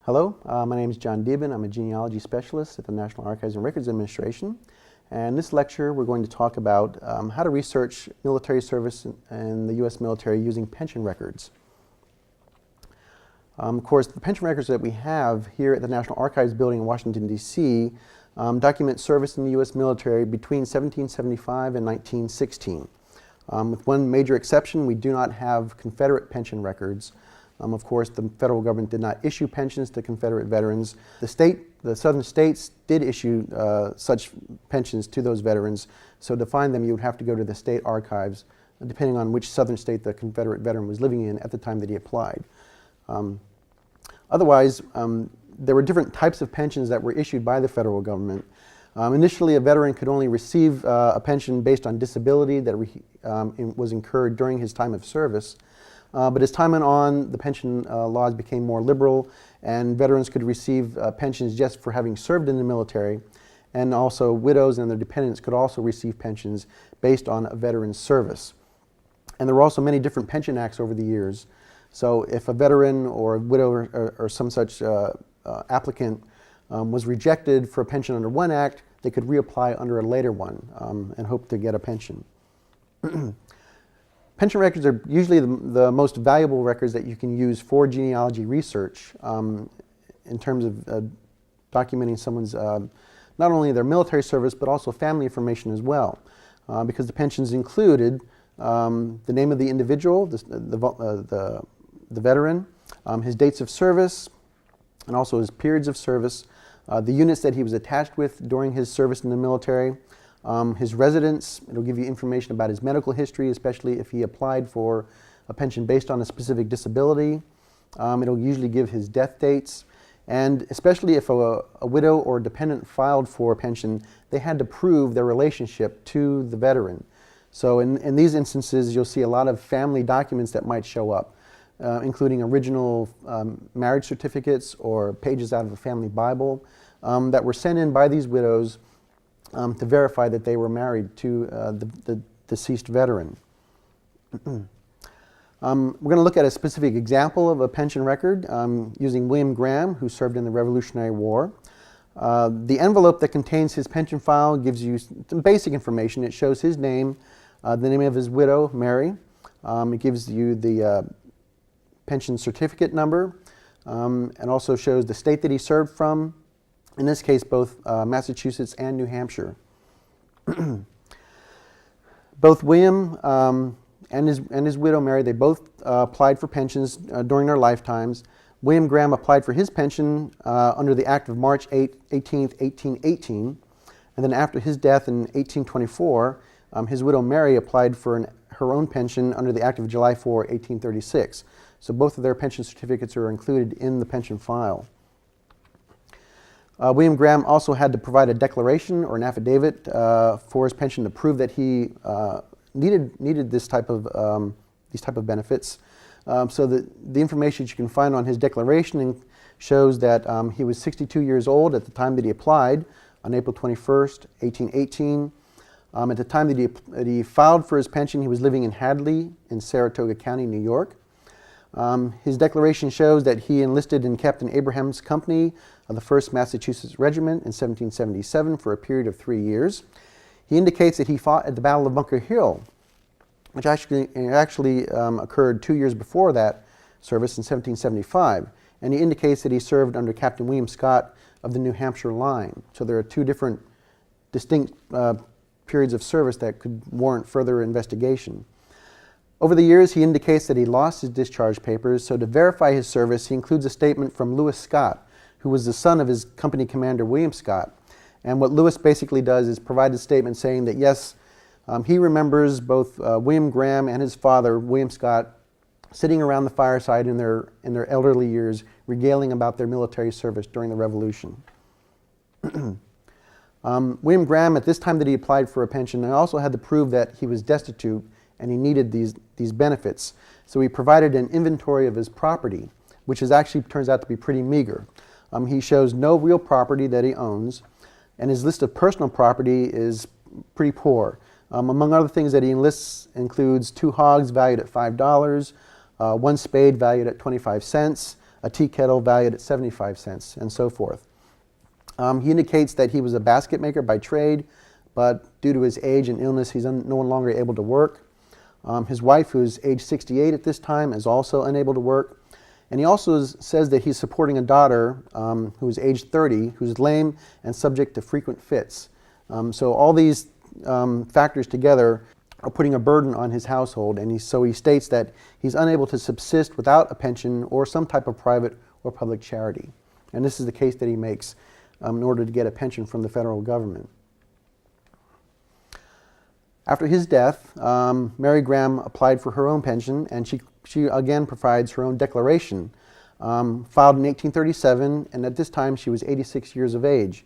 Hello, my name is John Deben. I'm a genealogy specialist at the National Archives and Records Administration. And in this lecture, we're going to talk about how to research military service in the U.S. military using pension records. Of course, the pension records that we have here at the National Archives building in Washington, D.C. Document service in the U.S. military between 1775 and 1916. With one major exception, we do not have Confederate pension records. Of course, the federal government did not issue pensions to Confederate veterans. The southern states did issue such pensions to those veterans. So to find them, you would have to go to the state archives, depending on which southern state the Confederate veteran was living in at the time that he applied. Otherwise, there were different types of pensions that were issued by the federal government. Initially, a veteran could only receive a pension based on disability that was incurred during his time of service. But as time went on, the pension laws became more liberal, and veterans could receive pensions just for having served in the military. And also widows and their dependents could also receive pensions based on a veteran's service. And there were also many different pension acts over the years. So if a veteran or a widow or some such applicant was rejected for a pension under one act, they could reapply under a later one and hope to get a pension. Pension records are usually the most valuable records that you can use for genealogy research in terms of documenting someone's not only their military service but also family information as well, because the pensions included the name of the individual, the veteran, his dates of service, and also his periods of service, the units that he was attached with during his service in the military, his residence. It'll give you information about his medical history, especially if he applied for a pension based on a specific disability. It'll usually give his death dates. And especially if a widow or a dependent filed for a pension, they had to prove their relationship to the veteran. So in these instances, you'll see a lot of family documents that might show up, including original marriage certificates or pages out of a family Bible that were sent in by these widows to verify that they were married to the deceased veteran. We're going to look at a specific example of a pension record using William Graham, who served in the Revolutionary War. The envelope that contains his pension file gives you some basic information. It shows his name, the name of his widow, Mary. It gives you the pension certificate number, and also shows the state that he served from. In this case, both Massachusetts and New Hampshire. Both William and his widow Mary, they both applied for pensions during their lifetimes. William Graham applied for his pension under the Act of March 18, 1818, and then after his death in 1824, his widow Mary applied for her own pension under the Act of July 4, 1836. So both of their pension certificates are included in the pension file. William Graham also had to provide a declaration or an affidavit for his pension to prove that he needed this type of these type of benefits. So the information you can find on his declaration shows that he was 62 years old at the time that he applied on April 21st, 1818. At the time that he filed for his pension, he was living in Hadley in Saratoga County, New York. His declaration shows that he enlisted in Captain Abraham's company of the 1st Massachusetts Regiment in 1777 for a period of 3 years. He indicates that he fought at the Battle of Bunker Hill, which actually occurred 2 years before that service in 1775. And he indicates that he served under Captain William Scott of the New Hampshire line. So there are two different distinct periods of service that could warrant further investigation. Over the years, he indicates that he lost his discharge papers, so to verify his service, he includes a statement from Lewis Scott, who was the son of his company commander, William Scott. And what Lewis basically does is provide a statement saying that, yes, he remembers both William Graham and his father, William Scott, sitting around the fireside in their elderly years, regaling about their military service during the Revolution. William Graham, at this time that he applied for a pension, also had to prove that he was destitute and he needed these benefits. So he provided an inventory of his property, which actually turns out to be pretty meager. He shows no real property that he owns, and his list of personal property is pretty poor. Among other things that he enlists includes 2 hogs valued at $5, 1 spade valued at 25 cents, a tea kettle valued at 75 cents, and so forth. He indicates that he was a basket maker by trade, but due to his age and illness, he's no longer able to work. His wife, who's age 68 at this time, is also unable to work. And he also says that he's supporting a daughter who is age 30, who's lame and subject to frequent fits. So all these factors together are putting a burden on his household, and so he states that he's unable to subsist without a pension or some type of private or public charity. And this is the case that he makes in order to get a pension from the federal government. After his death, Mary Graham applied for her own pension, and she again provides her own declaration, filed in 1837, and at this time she was 86 years of age.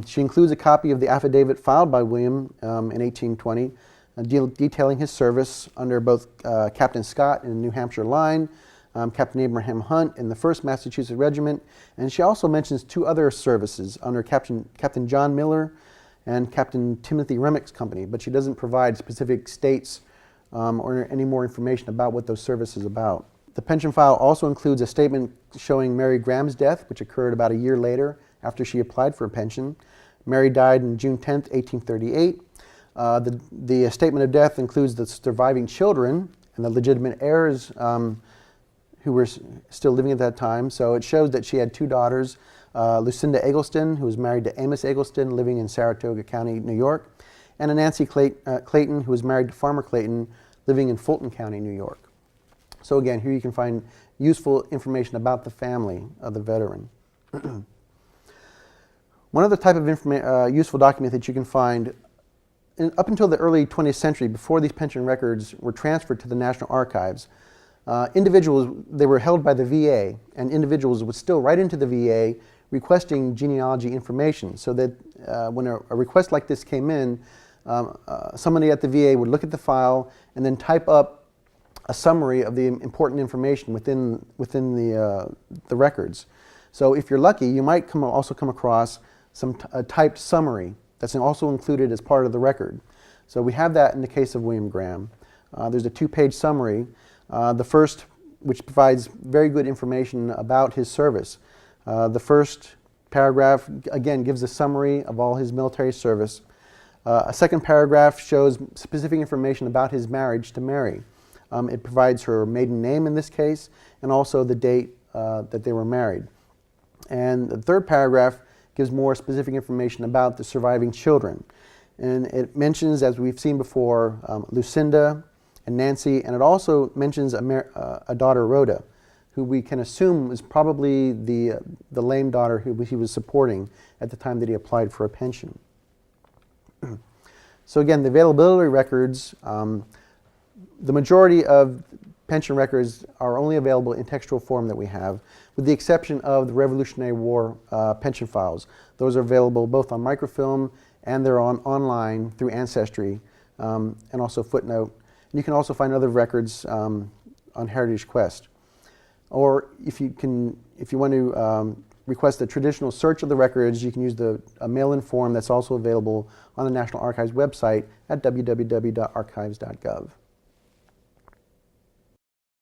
She includes a copy of the affidavit filed by William in 1820, detailing his service under both Captain Scott in the New Hampshire line, Captain Abraham Hunt in the 1st Massachusetts Regiment, and she also mentions 2 other services under Captain John Miller and Captain Timothy Remick's company, but she doesn't provide specific states or any more information about what those services are about. The pension file also includes a statement showing Mary Graham's death, which occurred about a year later after she applied for a pension. Mary died on June 10th, 1838. The statement of death includes the surviving children and the legitimate heirs who were still living at that time. So it shows that she had 2 daughters, Lucinda Eggleston, who was married to Amos Eggleston, living in Saratoga County, New York, and a Nancy Clayton, who was married to Farmer Clayton, living in Fulton County, New York. So again, here you can find useful information about the family of the veteran. One other type of useful document that you can find, up until the early 20th century, before these pension records were transferred to the National Archives, they were held by the VA, and individuals would still write into the VA requesting genealogy information, so that when a request like this came in, somebody at the VA would look at the file and then type up a summary of the important information within the records. So if you're lucky, you might also come across a typed summary that's also included as part of the record. So we have that in the case of William Graham. There's a 2-page summary. The first, which provides very good information about his service. The first paragraph, again, gives a summary of all his military service. A second paragraph shows specific information about his marriage to Mary. It provides her maiden name in this case, and also the date that they were married. And the third paragraph gives more specific information about the surviving children. And it mentions, as we've seen before, Lucinda and Nancy, and it also mentions a daughter, Rhoda, who we can assume was probably the lame daughter who he was supporting at the time that he applied for a pension. So again, the availability records, the majority of pension records are only available in textual form that we have, with the exception of the Revolutionary War pension files. Those are available both on microfilm and they're online through Ancestry and also Footnote. And you can also find other records on Heritage Quest. Or if you want to request a traditional search of the records, you can use a mail-in form that's also available on the National Archives website at www.archives.gov.